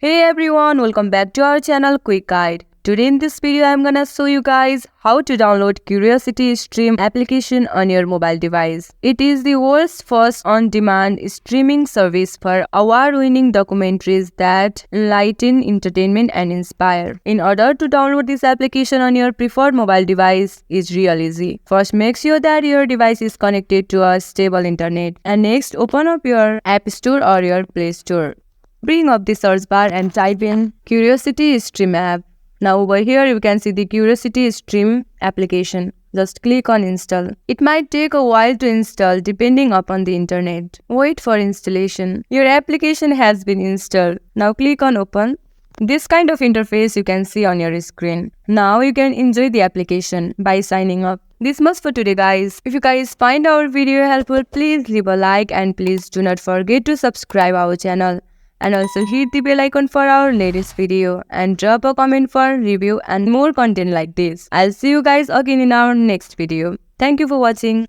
Hey everyone, welcome back to our channel Quick Guide. Today in this video I'm gonna show you guys how to download Curiosity Stream application on your mobile device. It is the world's first on-demand streaming service for award-winning documentaries that enlighten, entertainment and inspire. In order to download this application on your preferred mobile device is real easy. First, make sure that your device is connected to a stable internet, and next open up your App Store or your Play Store. Bring up the search bar and type in Curiosity Stream app. Now over here you can see the Curiosity Stream application. Just click on install. It might take a while to install depending upon the internet. Wait for installation. Your application has been installed. Now click on open. This kind of interface you can see on your screen. Now you can enjoy the application by signing up. This much for today guys. If you guys find our video helpful, please leave a like and please do not forget to subscribe our channel. And also hit the bell icon for our latest video and drop a comment for review and more content like this. I'll see you guys again in our next video. Thank you for watching.